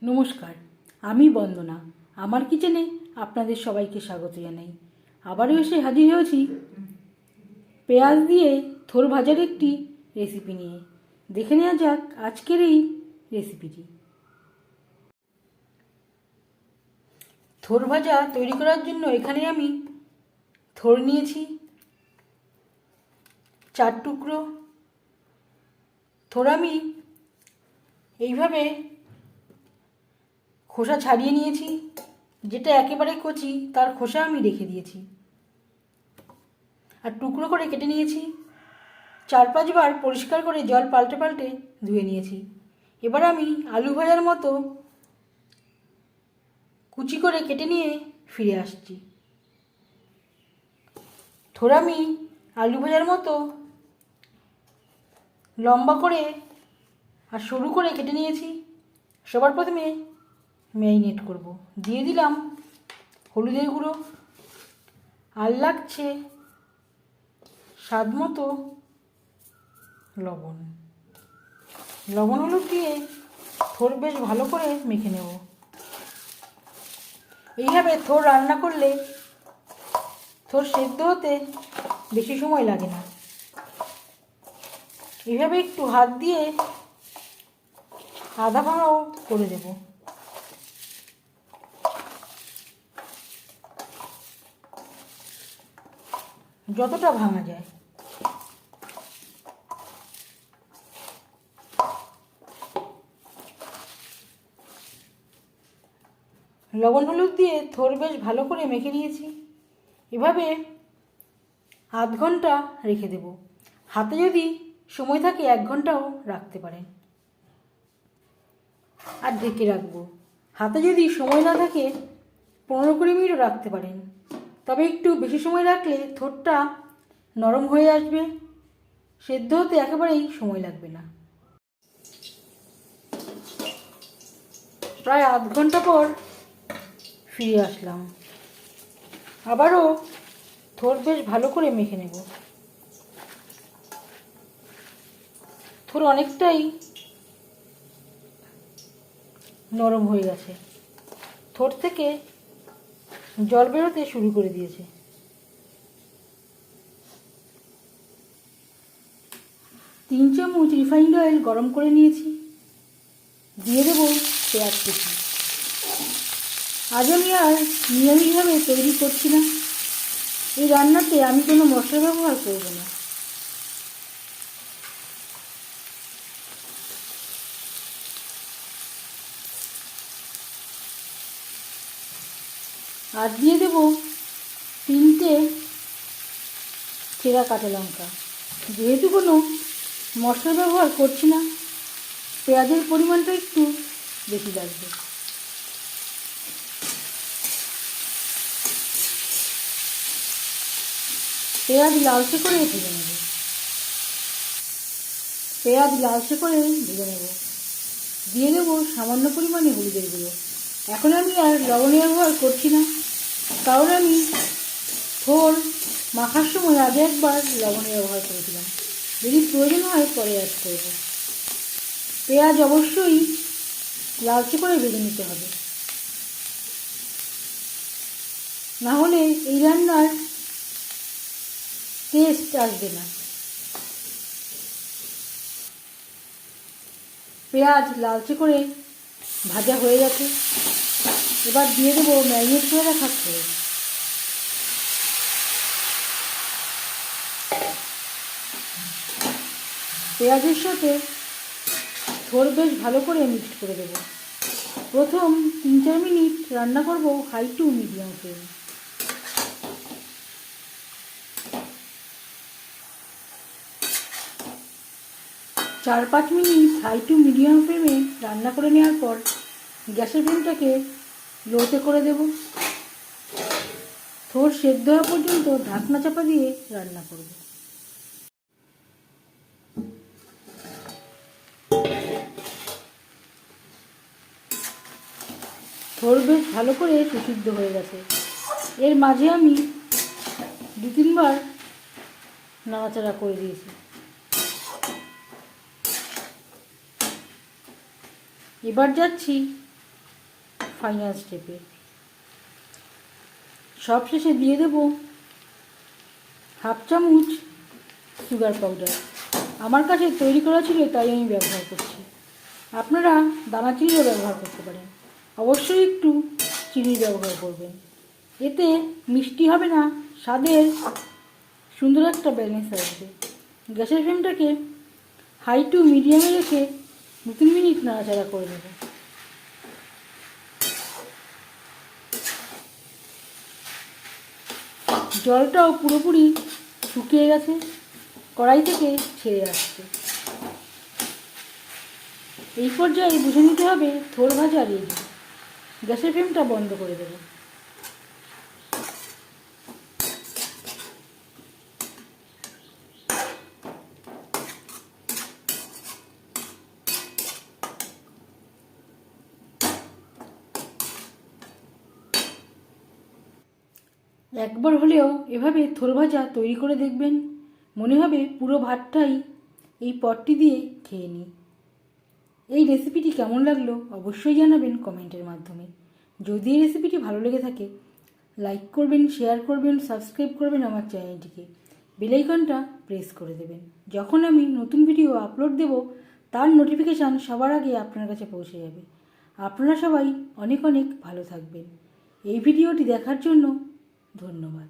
নমস্কার, আমি বন্দনা। আমার কিচেনে আপনাদের সবাইকে স্বাগত জানাই। আবারও এসে হাজির হয়েছি পেঁয়াজ দিয়ে থোর ভাজার একটি রেসিপি নিয়ে। দেখে নেওয়া যাক আজকের এই রেসিপিটি। থোর ভাজা তৈরি করার জন্য এখানে আমি থোর নিয়েছি 4 টুকরো। থোর আমি এইভাবে খোসা ছাড়িয়ে নিয়েছি, যেটা একেবারে কচি তার খোসা আমি রেখে দিয়েছি, আর টুকরো করে কেটে নিয়েছি। 4-5 বার পরিষ্কার করে জল পাল্টে পাল্টে ধুয়ে নিয়েছি। এবার আমি আলু ভাজার মতো কুচি করে কেটে নিয়ে ফিরে আসছি। থোর আমি আলু ভাজার মতো লম্বা করে আর সরু করে কেটে নিয়েছি। সবার প্রথমে ম্যারিনেট করব। দিয়ে দিলাম হলুদের গুঁড়ো, আর লাগছে স্বাদ মতো লবণ। লবণ হলুদ দিয়ে থোর বেশ ভালো করে মেখে নেব। এইভাবে থোর রান্না করলে থোর সেদ্ধ হতে বেশি সময় লাগে না। এইভাবে একটু হাত দিয়ে আধা ভাঙাও করে দেব। যতটা ভাঙা যায়। লবণ হলুদ দিয়ে থোর বেশ ভালো করে মেখে নিয়েছি। এভাবে আধ ঘন্টা রেখে দেব। হাতে যদি সময় থাকে 1 ঘন্টাও রাখতে পারেন, আর ঢেকে রাখবো। হাতে যদি সময় না থাকে 15-20 মিনিটও রাখতে পারেন, তবে একটু বেশি সময় রাখলে থোরটা নরম হয়ে আসবে, সেদ্ধ হতে একেবারেই সময় লাগবে না। প্রায় আধ ঘন্টা পর ফিরে আসলাম। আবারও থোর বেশ ভালো করে মেখে নেব। থোর অনেকটাই নরম হয়ে গেছে। থোর থেকে জল বেরোতে শুরু করে দিয়েছে। 3 চামচ রিফাইন্ড অয়েল গরম করে নিয়েছি। দিয়ে দেবো পেঁয়াজ কুচি। আজ আমি আর নিরামিষভাবে তৈরি করছি না। এই রান্নাতে আমি কোনো মশলা ব্যবহার করব না। আর দিয়ে দেবো 3টে চেরা কাঁচা লঙ্কা। যেহেতু কোনো মশলা ব্যবহার করছি না, পেঁয়াজের পরিমাণটা একটু বেশি লাগবে। পেঁয়াজ লালচে করে ভেজে নেব। দিয়ে দেবো সামান্য পরিমাণে হলুদের গুঁড়ো। এখন আমি আর লবণ ব্যবহার করছি না, কারণ আমি থোর মাখার সময় আগে একবার লবণ ব্যবহার করেছিলাম। যদি প্রয়োজন হয় পরে অ্যাড করব। পেঁয়াজ অবশ্যই লালচে করে ভেজে নিতে হবে, না হলে এই রান্নার টেস্ট আসবে না। পেঁয়াজ লালচে করে ভাজা হয়ে গেছে। এবার দিয়ে দেবো ম্যারিনেট করে রাখা থোর। পেঁয়াজের সাথে থোর বেশ ভালো করে মিক্সড করে দেব। প্রথম 3-4 মিনিট রান্না করব হাই টু মিডিয়াম ফ্লেমে। চার 5 মিনিট হাই টু মিডিয়াম ফ্লেমে রান্না করে নেওয়ার পর গ্যাসের ফ্লেমটাকে লোতে করে দেব। থোর সেদ্ধ হওয়া পর্যন্ত ঢাকনা চাপা দিয়ে রান্না করব। থোর বেশ ভালো করে সুসিদ্ধ হয়ে গেছে। এর মাঝে আমি 2-3 বার নাড়াচাড়া করে দিয়েছি। এবার যাচ্ছি ফাইনাল স্টেপে। সবশেষে দিয়ে দেব হাফ চামচ সুগার পাউডার। আমার কাছে তৈরি করা ছিল তাই আমি ব্যবহার করছি। আপনারা দানা চিনিও ব্যবহার করতে পারেন। অবশ্যই একটু চিনির ব্যবহার করবেন, এতে মিষ্টি হবে না, স্বাদের সুন্দর একটা ব্যালেন্স আসবে। গ্যাসের ফ্লেমটাকে হাই টু মিডিয়ামে রেখে 2-3 মিনিট নাড়াচাড়া করে নেব। জলটাও পুরোপুরি শুকিয়ে গেছে, কড়াই থেকে ছেড়ে আসছে। এই পর্যায়ে বুঝে নিতে হবে থোড় ভাজা রেডি। গ্যাসের ফ্লেমটা বন্ধ করে দেব। একবার হলেও এভাবে থোড় ভাজা তৈরি করে দেখবেন, মনে হবে পুরো ভাতটাই এই পটটি দিয়ে খেয়ে নিই। এই রেসিপিটি কেমন লাগলো অবশ্যই জানাবেন কমেন্টের মাধ্যমে। যদি এই রেসিপিটি ভালো লেগে থাকে লাইক করবেন, শেয়ার করবেন, সাবস্ক্রাইব করবেন আমার চ্যানেলটিকে, বেল আইকনটা প্রেস করে দেবেন। যখন আমি নতুন ভিডিও আপলোড দেব তার নোটিফিকেশান সবার আগে আপনার কাছে পৌঁছে যাবে। আপনারা সবাই অনেক অনেক ভালো থাকবেন। এই ভিডিওটি দেখার জন্য ধন্যবাদ।